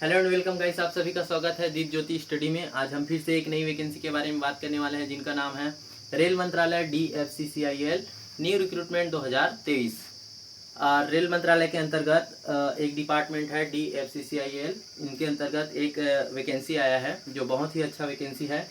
Hello and welcome guys, आप सभी का स्वागत है दीप ज्योति स्टडी में। आज हम फिर से एक नई वैकेंसी के बारे में बात करने वाले हैं, जिनका नाम है रेल मंत्रालय DFCCIL न्यू रिक्रूटमेंट 2023। रेल मंत्रालय के अंतर्गत एक डिपार्टमेंट है DFCCIL। इनके अंतर्गत एक वैकेंसी आया है जो बहुत ही अच्छा वैकेंसी है।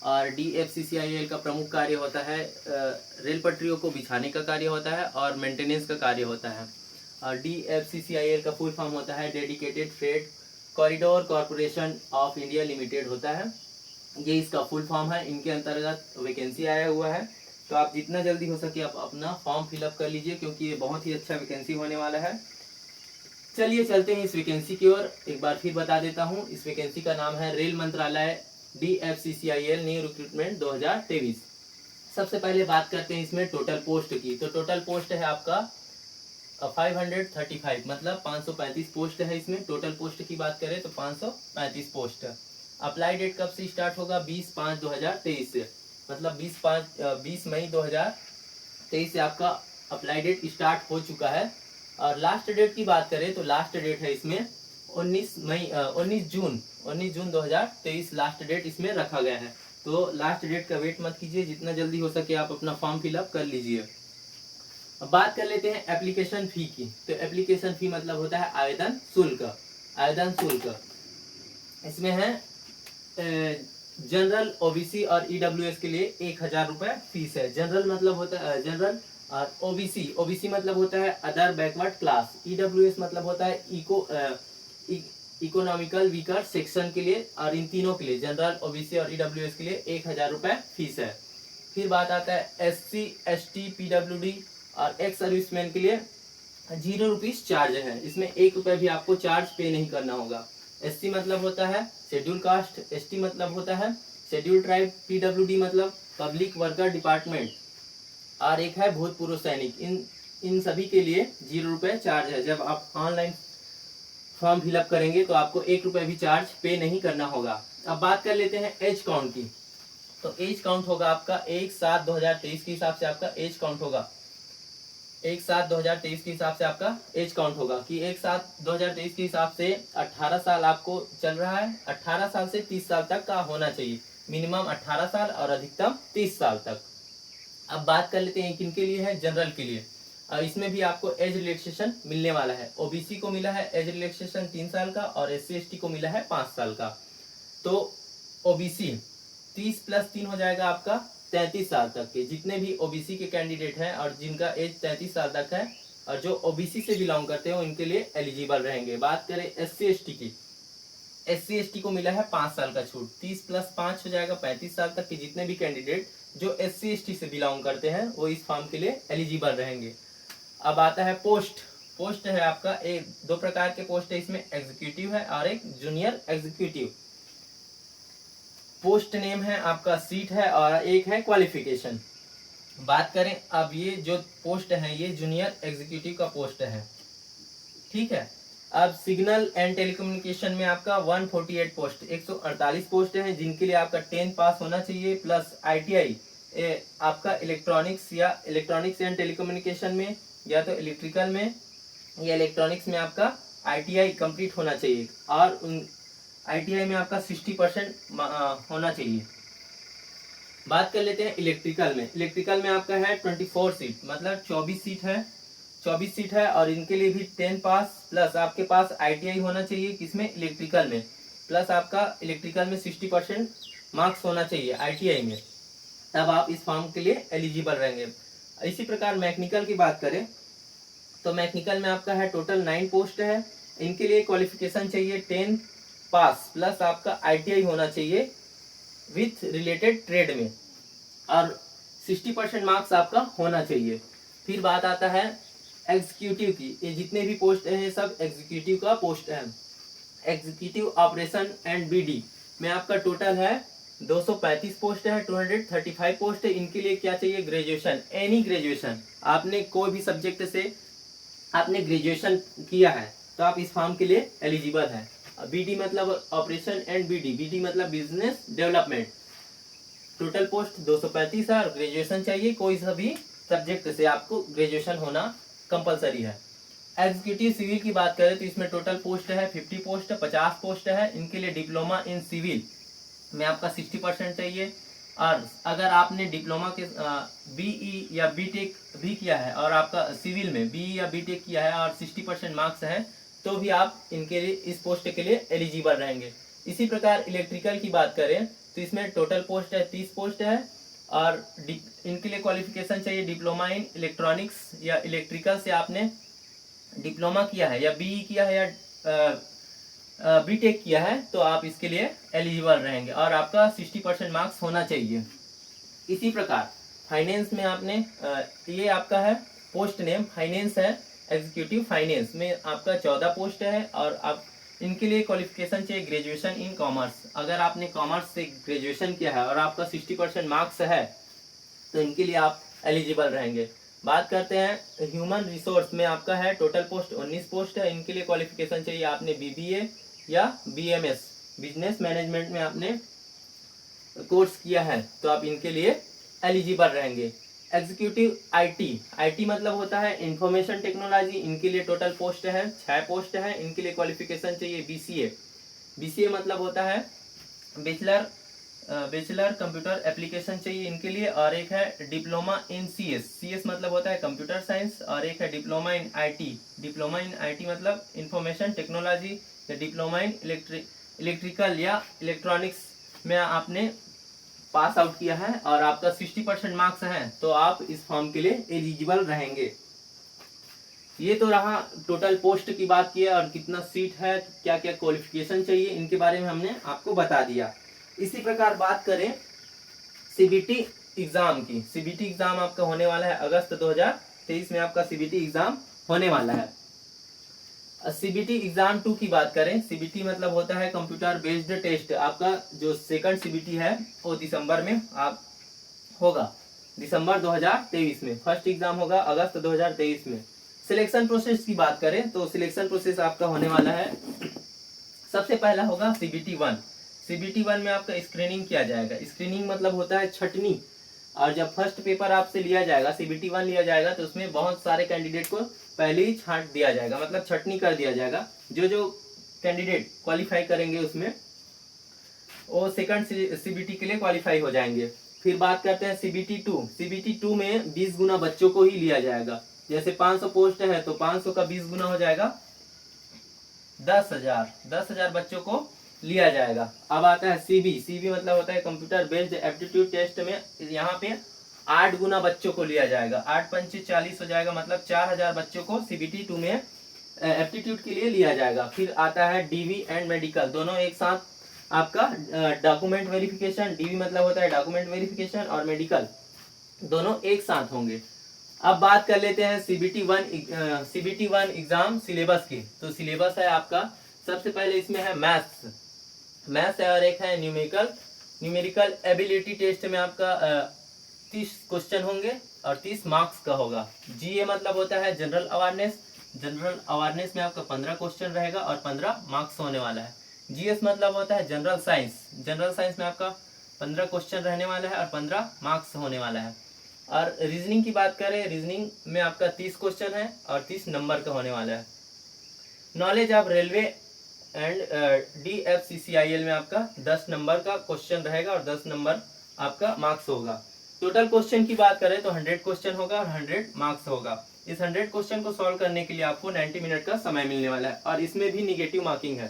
और DFCCIL का प्रमुख कार्य होता है रेल पटरियों को बिछाने का कार्य होता है और मेंटेनेंस का कार्य होता है। और DFCCIL का फुल फॉर्म होता है dedicated freight corridor corporation of India limited होता है। ये इसका फुल फॉर्म है। इनके अंतर्गत वैकेंसी आया हुआ है, तो आप जितना जल्दी हो सके आप अपना फॉर्म फिलअप कर लीजिए, क्योंकि ये बहुत ही अच्छा वैकेंसी होने वाला है। चलिए चलते हैं इस वैकेंसी की ओर। एक बार फिर बता देता हूँ, इस वैकेंसी का नाम है रेल मंत्रालय DFCCIL न्यू रिक्रूटमेंट 2023। सबसे पहले बात करते हैं इसमें टोटल पोस्ट की। तो टोटल पोस्ट है आपका 535, मतलब 535 पोस्ट है इसमें। टोटल पोस्ट की बात करें तो 535 पोस्ट। अप्लाई डेट कब से स्टार्ट होगा? 20/5/2023 से, मतलब 20 मई 2023 से आपका अप्लाई डेट स्टार्ट हो चुका है। और लास्ट डेट की बात करें तो लास्ट डेट है इसमें 19 जून 2023 लास्ट डेट इसमें रखा गया है। तो लास्ट डेट का वेट मत कीजिए, जितना जल्दी हो सके आप अपना फॉर्म फिलअप कर लीजिए। अब बात कर लेते हैं एप्लीकेशन फी की। तो एप्लीकेशन फी मतलब होता है आवेदन शुल्क। आवेदन शुल्क इसमें है जनरल, OBC और EWS के लिए 1000 रुपये फीस है। जनरल मतलब होता है जनरल, और ओबीसी मतलब होता है अदर बैकवर्ड क्लास। EWS मतलब होता है इकोनॉमिकल वीकर सेक्शन के लिए। और इन तीनों के लिए, जनरल, OBC और EWS के लिए 1000 रुपये फीस है। फिर बात आता है SC ST PWD और एक्स सर्विसमैन के लिए 0 रुपीज चार्ज है। इसमें 1 रुपये भी आपको चार्ज पे नहीं करना होगा। SC मतलब होता है शेड्यूल कास्ट, ST मतलब होता है शेड्यूल ट्राइब, PWD मतलब पब्लिक वर्कर डिपार्टमेंट, और एक है भूतपूर्व सैनिक। इन सभी के लिए 0 रुपये चार्ज है। जब आप ऑनलाइन फॉर्म फिलअप करेंगे तो आपको 1 रुपये भी चार्ज पे नहीं करना होगा। अब बात कर लेते हैं एज काउंट की। तो एज काउंट होगा आपका 1/7/2023 के हिसाब से आपका एज काउंट होगा। 1/7/2023 के हिसाब से आपका एज काउंट होगा कि 1/7/2023 के हिसाब से 18 साल आपको चल रहा है। 18 साल से 30 साल तक का होना चाहिए। मिनिमम 18 साल और अधिकतम 30 साल तक। अब बात कर लेते हैं किनके लिए है, जनरल के लिए। इसमें भी आपको एज रिलैक्सेशन मिलने वाला है। OBC को मिला है एज रिलैक्सेशन 3 साल का, और SC ST को मिला है 5 साल का। तो OBC 30 + 3 हो जाएगा आपका 33 साल तक के। जितने भी OBC के कैंडिडेट हैं और जिनका एज 33 साल तक है और जो OBC से बिलोंग करते हैं, इनके लिए एलिजिबल रहेंगे। बात करें SC ST की, SC ST को मिला है 5 साल का छूट। 30 + 5 हो जाएगा 35 साल तक के। जितने भी कैंडिडेट जो SC ST से बिलोंग करते हैं वो इस फॉर्म के लिए एलिजिबल रहेंगे। अब आता है पोस्ट। पोस्ट है आपका एक, 2 प्रकार के पोस्ट है इसमें, एग्जीक्यूटिव है और एक जूनियर एग्जीक्यूटिव। पोस्ट नेम है आपका सीट है, और एक है क्वालिफिकेशन। बात करें अब ये जो पोस्ट है ये जूनियर एग्जीक्यूटिव का पोस्ट है, ठीक है। अब सिग्नल एंड टेलीकम्युनिकेशन में आपका 148 पोस्ट, 148 पोस्ट है, जिनके लिए आपका 10 पास होना चाहिए प्लस ITI। आपका इलेक्ट्रॉनिक्स एंड टेलीकम्युनिकेशन में, या तो इलेक्ट्रिकल में या इलेक्ट्रॉनिक्स में आपका ITI कंप्लीट होना चाहिए। और ITI में आपका 60% होना चाहिए। बात कर लेते हैं इलेक्ट्रिकल में। इलेक्ट्रिकल में आपका है 24 सीट, मतलब 24 सीट है। 24 सीट है, और इनके लिए भी 10 पास प्लस आपके पास ITI होना चाहिए। किसमें? इलेक्ट्रिकल में। प्लस आपका इलेक्ट्रिकल में 60% मार्क्स होना चाहिए ITI में, तब आप इस फॉर्म के लिए एलिजिबल रहेंगे। इसी प्रकार मैकेनिकल की बात करें तो मैकेनिकल में आपका है टोटल 9 पोस्ट है। इनके लिए क्वालिफिकेशन चाहिए 10 पास प्लस आपका ITI होना चाहिए विथ रिलेटेड ट्रेड में, और 60% मार्क्स आपका होना चाहिए। फिर बात आता है एग्जीक्यूटिव की। ये जितने भी पोस्ट हैं सब एग्जीक्यूटिव का पोस्ट है। एग्जीक्यूटिव ऑपरेशन एंड BD में आपका टोटल है 235 पोस्ट है, 235 पोस्ट है। इनके लिए क्या चाहिए? Graduation, any graduation. आपने कोई भी सब्जेक्ट से आपने ग्रेजुएशन किया है तो आप इस फॉर्म के लिए एलिजिबल है। BD मतलब ऑपरेशन एंड BD मतलब बिजनेस डेवलपमेंट। टोटल पोस्ट 235 है, और ग्रेजुएशन चाहिए। कोई सभी सब्जेक्ट से आपको ग्रेजुएशन होना कंपलसरी है। एग्जीक्यूटिव सिविल की बात करें तो इसमें टोटल पोस्ट है 50 पोस्ट, 50 पोस्ट है। इनके लिए डिप्लोमा इन सिविल में आपका 60% चाहिए। और अगर आपने डिप्लोमा के बीई या बीटेक भी किया है और आपका सिविल में बीई या बीटेक किया है और 60% मार्क्स हैं, तो भी आप इनके लिए इस पोस्ट के लिए एलिजिबल रहेंगे। इसी प्रकार इलेक्ट्रिकल की बात करें तो इसमें टोटल पोस्ट है 30 पोस्ट है और इनके लिए क्वालिफिकेशन चाहिए डिप्लोमा इन इलेक्ट्रॉनिक्स या इलेक्ट्रिकल से आपने डिप्लोमा किया है या बीई किया है या बीटेक किया है, तो आप इसके लिए एलिजिबल रहेंगे और आपका 60% मार्क्स होना चाहिए। इसी प्रकार फाइनेंस में आपने ये आपका है पोस्ट नेम फाइनेंस है, एग्जीक्यूटिव फाइनेंस में आपका 14 पोस्ट है और आप इनके लिए क्वालिफिकेशन चाहिए ग्रेजुएशन इन कॉमर्स। अगर आपने कॉमर्स से ग्रेजुएशन किया है और आपका 60% मार्क्स है तो इनके लिए आप एलिजिबल रहेंगे। बात करते हैं ह्यूमन रिसोर्स में आपका है टोटल पोस्ट 19 पोस्ट है। इनके लिए क्वालिफिकेशन चाहिए आपने बीबीए या बीएमएस बिजनेस मैनेजमेंट में आपने कोर्स किया है तो आप इनके लिए एलिजिबल रहेंगे। एग्जीक्यूटिव आईटी मतलब होता है इंफॉर्मेशन टेक्नोलॉजी। इनके लिए टोटल पोस्ट है 6 पोस्ट है। इनके लिए क्वालिफिकेशन चाहिए बीसीए मतलब होता है बैचलर कंप्यूटर एप्लीकेशन चाहिए इनके लिए। और एक है डिप्लोमा इन सीएस मतलब होता है कंप्यूटर साइंस। और एक है डिप्लोमा इन आईटी मतलब इंफॉर्मेशन टेक्नोलॉजी या डिप्लोमा इन इलेक्ट्रिकल या इलेक्ट्रॉनिक्स में आपने पास आउट किया है और आपका 60% मार्क्स है तो आप इस फॉर्म के लिए एलिजिबल रहेंगे। ये तो रहा टोटल पोस्ट की बात की है और कितना सीट है, क्या क्या क्वालिफिकेशन चाहिए, इनके बारे में हमने आपको बता दिया। इसी प्रकार बात करें सीबीटी एग्जाम की। सीबीटी एग्जाम आपका होने वाला है अगस्त 2023 में आपका सीबीटी एग्जाम होने वाला है। सीबीटी एग्जाम 2 की बात करें, सीबीटी मतलब होता है कंप्यूटर बेस्ड टेस्ट। आपका जो सेकंड सीबीटी है वो दिसंबर में आप होगा, दिसंबर 2023 में। फर्स्ट एग्जाम होगा अगस्त 2023 में। सिलेक्शन प्रोसेस की बात करें तो सिलेक्शन प्रोसेस आपका होने वाला है, सबसे पहला होगा सीबीटी 1। सीबीटी 1 में आपका स्क्रीनिंग किया जाएगा। स्क्रीनिंग मतलब होता है छटनी। और जब फर्स्ट पेपर आपसे लिया जाएगा, सीबीटी 1 लिया जाएगा, तो उसमें बहुत सारे कैंडिडेट को पहले ही छांट दिया जाएगा, मतलब छटनी कर दिया जाएगा। जो कैंडिडेट क्वालिफाई करेंगे उसमें वो सेकंड सीबीटी के लिए क्वालिफाई हो जाएंगे। फिर बात करते हैं सीबीटी 2। सीबीटी 2 में 20 गुना बच्चों को ही लिया जाएगा। जैसे 500 पोस्ट है तो 500 का 20 गुना हो जाएगा 10,000 बच्चों को लिया जाएगा। अब आता है सीबी मतलब होता है कंप्यूटर बेस्ड एप्टीट्यूड टेस्ट में यहाँ पे 8 गुना बच्चों को लिया जाएगा। 8 पंचे 40 हो जाएगा, मतलब 4,000 बच्चों को सीबीटी 2 में एप्टीट्यूड के लिए लिया जाएगा। फिर आता है डीवी एंड मेडिकल, दोनों एक साथ आपका डॉक्यूमेंट वेरिफिकेशन। डीवी मतलब होता है डॉक्यूमेंट वेरिफिकेशन और मेडिकल दोनों एक साथ होंगे। अब बात कर लेते हैं सीबीटी 1 एग्जाम सिलेबस की। तो सिलेबस है आपका, सबसे पहले इसमें है मैथ्स है और एक है न्यूमेरिकल एबिलिटी टेस्ट में आपका 30 क्वेश्चन होंगे और 30 मार्क्स का होगा। जीए मतलब होता है जनरल अवेयरनेस में आपका 15 क्वेश्चन रहेगा और 15 मार्क्स होने वाला है। जीएस मतलब होता है जनरल साइंस में आपका 15 क्वेश्चन रहने वाला है और 15 मार्क्स होने वाला है। और रीजनिंग की बात करें, रीजनिंग में आपका 30 क्वेश्चन है और 30 नंबर का होने वाला है। Knowledge of railway and DFCCIL में आपका 10 नंबर का क्वेश्चन रहेगा और 10 नंबर आपका मार्क्स होगा। टोटल क्वेश्चन की बात करें तो 100 क्वेश्चन होगा और 100 मार्क्स होगा। इस 100 क्वेश्चन को सॉल्व करने के लिए आपको 90 मिनट का समय मिलने वाला है और इसमें भी निगेटिव मार्किंग है।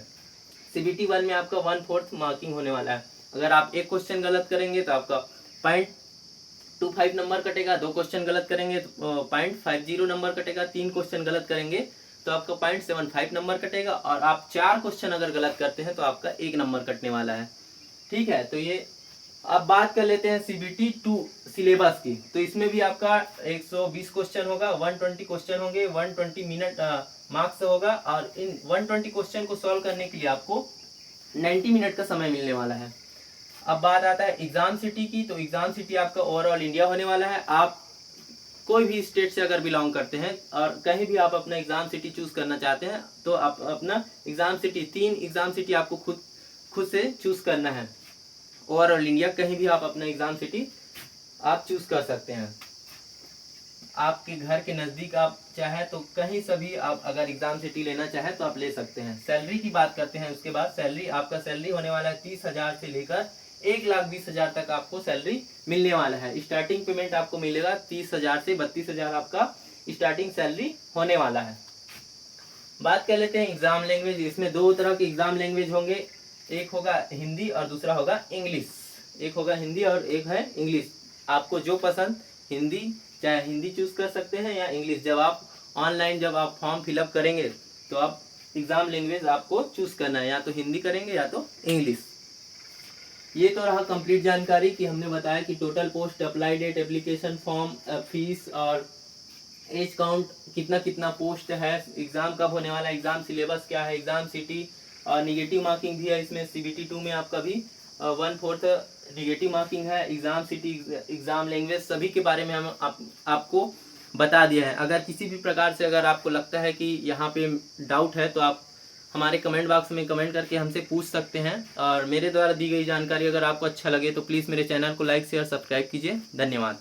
सीबीटी 1 में आपका 1/4 मार्किंग होने वाला है। अगर आप एक क्वेश्चन गलत करेंगे तो आपका 0.25 नंबर कटेगा, 2 क्वेश्चन गलत करेंगे तो 0.50 नंबर कटेगा, 3 क्वेश्चन गलत करेंगे तो आपका 0.75 नंबर कटेगा और आप 4 क्वेश्चन अगर गलत करते हैं तो आपका 1 नंबर कटने वाला है। ठीक है, तो ये अब बात कर लेते हैं सीबीटी 2 सिलेबस की। तो इसमें भी आपका 120 क्वेश्चन होगा, 120 क्वेश्चन होंगे, 120 मिनट मार्क्स होगा और इन 120 क्वेश्चन को सॉल्व करने के लिए आपको 90 मिनट का समय मिलने वाला है। अब बात आता है एग्जाम सिटी की। तो एग्जाम सिटी आपका ओवरऑल इंडिया होने वाला है। आप कोई भी स्टेट से अगर बिलोंग करते हैं और कहीं भी आप अपना एग्जाम सिटी चूज करना चाहते हैं तो आप अपना एग्जाम सिटी 3 एग्जाम सिटी आपको खुद से चूज करना है। ओवरऑल इंडिया कहीं भी आप अपना एग्जाम सिटी आप चूज कर सकते हैं। आपके घर के नज़दीक आप चाहे तो कहीं से भी आप अगर एग्जाम सिटी लेना चाहे तो आप ले सकते हैं। सैलरी की बात करते हैं, उसके बाद सैलरी आपका सैलरी होने वाला है 30,000 से लेकर 1,20,000 तक आपको सैलरी मिलने वाला है। स्टार्टिंग पेमेंट आपको मिलेगा 30,000 से 32,000 आपका स्टार्टिंग सैलरी होने वाला है। बात कर लेते हैं एग्जाम लैंग्वेज। इसमें दो तरह के एग्जाम लैंग्वेज होंगे, एक होगा हिंदी और दूसरा होगा इंग्लिश। एक होगा हिंदी और एक है इंग्लिश। आपको जो पसंद, हिंदी चाहे हिंदी चूज कर सकते हैं या इंग्लिश। जब आप ऑनलाइन जब आप फॉर्म फिलअप करेंगे तो आप एग्जाम लैंग्वेज आपको चूज करना है, या तो हिंदी करेंगे या तो इंग्लिश। ये तो रहा कंप्लीट जानकारी कि हमने बताया कि total post, apply date, application form, fees और एज काउंट, कितना कितना पोस्ट है, एग्जाम कब होने वाला है, एग्जाम सिलेबस क्या है, एग्जाम सिटी और निगेटिव मार्किंग भी है इसमें। CBT 2 में आपका भी 1/4 निगेटिव मार्किंग है। एग्जाम सिटी, एग्जाम लैंग्वेज, सभी के बारे में हम आपको बता दिया है। अगर किसी भी प्रकार से अगर आपको लगता है कि यहाँ पे डाउट है तो आप हमारे कमेंट बॉक्स में कमेंट करके हमसे पूछ सकते हैं। और मेरे द्वारा दी गई जानकारी अगर आपको अच्छा लगे तो प्लीज़ मेरे चैनल को लाइक शेयर सब्सक्राइब कीजिए। धन्यवाद।